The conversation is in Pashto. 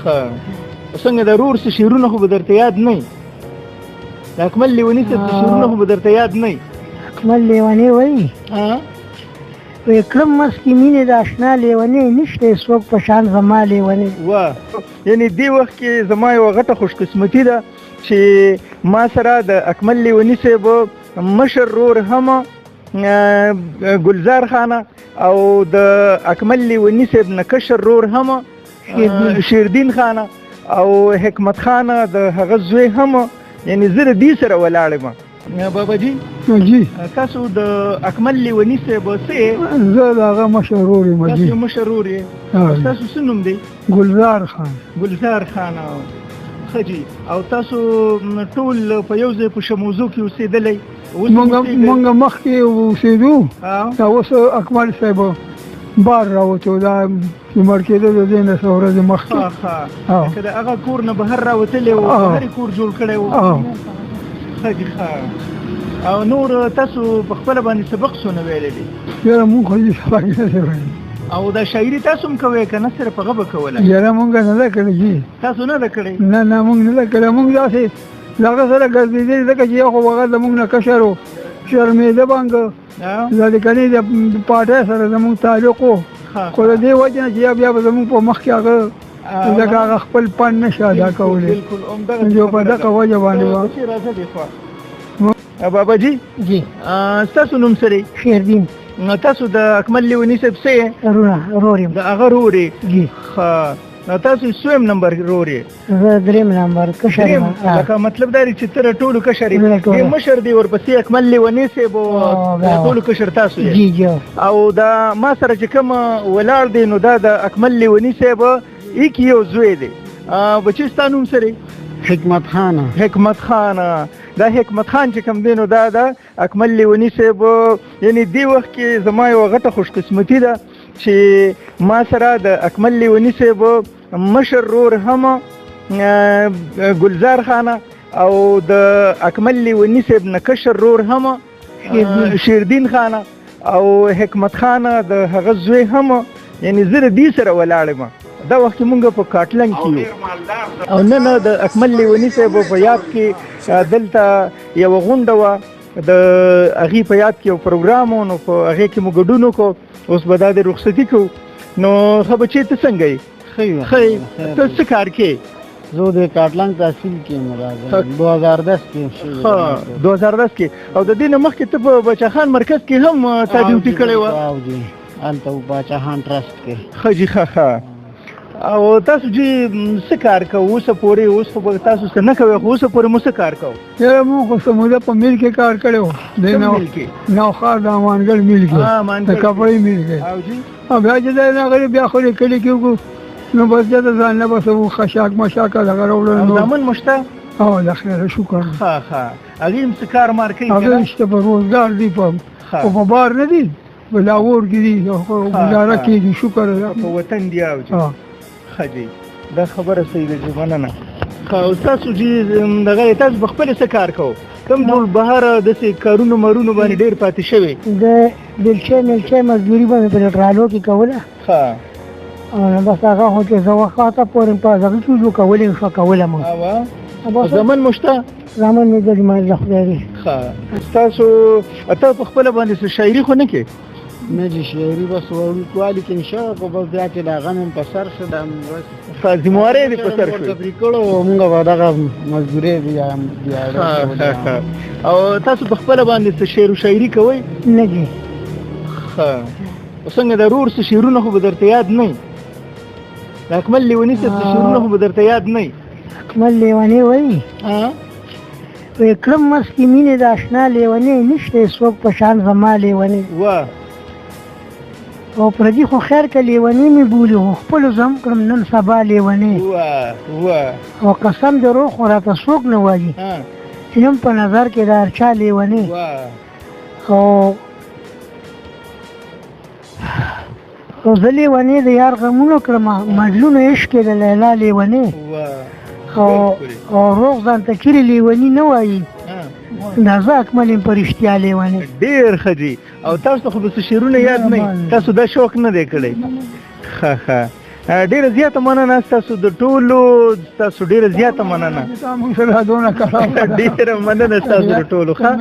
ښه څنګه د رور څه شعرونه خو به درته یاد نه وي د اکمل لیوني صاحب څه شعرونه خو به درته یاد نه وي اکمل لیونی وایي وی کړم مسکې مینې د اشنا لیونی نشته څوک په شان زما لیونی واه یعنې دې وخت کې زما یوه غټه خوشقسمتي ده چې ما سره د اکمل لیوني صاحب مشر رور هم ګلزار خانه او د اکمل لیوني صاحب نه کشر رور هم شیردین خانه او حکمت خانه د هغه زوی هم یعنې زه د دې سره ولاړ یم بابا جي جی تاسو د اکمل لیوني صاحب څه زه د هغه مشر رور یم جی تاسو مشر رور یې تاسو څه نوم دی ګلزار خان ګلزار خان ښه جي او تاسو ټول په یو ځای په شموزو کې اوسېدلی مونږ مخکې اوسېدو دا اوس اکمل صاحب بار راوتو دا چې مړ کېده د دې نه څو ورځې مخکې که د هغه کور نه بهر راوتلی و هر کور جوړ کړی و ښه جي ښه او نور تاسو په خپله باندې سبق څونه ویلی دي یاره مونږ خو دې سبق نه دی ویلی او دا شاعري تاسو هم کوئ که نه صرف هغه به کوله یاره مونږ نه ده کړې جي تاسو نه ده کړې نه مونږ نه ده کړې مونږ داسې له هغه سره ګرځېدلي ځکه چې یو خو هغه زمونږ نه کشر و شرمېده بانګه ځلکنې د پاټۍ سره زمونږ تعلق و خو د دې وجې نه چې بیا به زمونږ په مخ کې هغه ځکه هغه خپل پند نه شي ادا کولی جو په دغه وجه باندې وه بابا جي جی ستاسو نوم څه دی شیردین تاسو د اکمل لیوني صاحب څه یې رور یم د هغه رور یې جی ښه تاسو څویم نمبر رور یې زه درېیم نمبر کشر یم لکه مطلب دا دی چې ته د ټولو کشر یې مشر دی ورپسې اکمل لیوني صاحب د ټولو کشر تاسو یې جی جی او دا ما سره چې کوم ولاړ دی نو دا د اکمل لیوني صاحب ایک یو زوی دی بچی ستا نوم څه دی حکمت خان دا حکمت خان چې کوم دی نو دا د اکمل لیوني صاحب یعنې دې وخت کې زما یوه غټه خوشقسمتي ده چې ما سره د اکمل لیوني صاحب مشر رور هم ګلزار خانه او د اکمل لیوني صاحب نه کشر رور هم شیردین خانه او حکمت خانه د هغه زوی هم یعنې زه د دې سره ولاړ یم دا وخت مونږ په کاټلنګ کې یو او نن د اکمل لیوني صاحب په یاد کې دلته یوه غونډه وه د هغې په یاد کې یو پروګرام و نو په هغې کې مو ګډون وکړو اوس به دا د رخصتي کوو نو ښه بچې ته څنګه یې ښه ته څه کار کې زه د کاټلنګ تحصیل کې 2010 کې 2010 کې او د دې نه مخکې ته په بچه خان مرکز کې هم تا ډیوټي کړې وه هلته بچه خان ټرسټ کې ښه جي ښه او تاسو جی څه کار کوو اوسه پورې اوس خو به تاسو څه نه کوئ خو اوسه پورې مو څه کار کوو یاره مونږ خو سموده په میل کې کار کړی و نوښار د امانګل میل کې د کپړې میل کې او بیا چې دی هغه بیا خو یې کلي کې وکړو نو بس بیا د ځان نه بس خشاک مشاک دغه راوړل او زامن مو شته او د خیره شکر ښه هغې هم څه کار مار کوي هغه شته په روزګار دي په بار نه دي په لاهور کې دي ګزاره کېږي شکر په وطن دي او ښه جي دا خبره صحیح ده جي مننه ښه او تاسو جي دغه تاسو په خپله څه کار کوو کوم ډول بهر داسې کارونو مرونو باندې ډېر پاتې شوی د بیلچې مزدوري باندې په ټرالو کې کوله ښه او بس هغه خو چې زه وخته پورې په هغه کې جو کولی شو کوله مو زمن مو شته زمن مې د مال خدای دی ښه تاسو ته په خپله باندې څه شاعري خو نه کې نه دي شعري بس وړوکوالي کې انشاء خو بس بیا چې د هغه مې په سر شه د ذموارۍ دې په سر شوې پرې کړو مونږ به دغه مزدورۍ بیا او تاسو په خپله باندې څه شعر و شاعري کوئ نه دي ښه څنګه د رور څه شعرونه خو به درته یاد نه وي د اکمل لیوني صاحب څه شعرونه خو به درته یاد نه وي اکمل لیونی وایي وی کړم مسکې مینې د اشنا لیونی نشته څوک په شان زما لیونی واه او پردي خو خیر که لیونی مې بولي خو خپلو زه هم کړم نن سبا لیونی او قسم د روح خو راته څوک نه وایي چې هم په نظر کې د هر چا لیونی او زه لیونی د یار غمونو کړم مجنون عشق کې د لیلا لیونی او روغ ځان ته کلي لیونی نه وایي دا زه اکمل یم په رښتیا لیونی ډېر ښه جي او تاسو ته خو به څه شعرونه یاد نه وي تاسو دا شوق نه دی کړی ښه ډیره زیاته مننه ستاسو د ټولو ستاسو ډیره زیاته مننه موږ سره دونه کار ډیره مننه ستاسو د ټولو ښه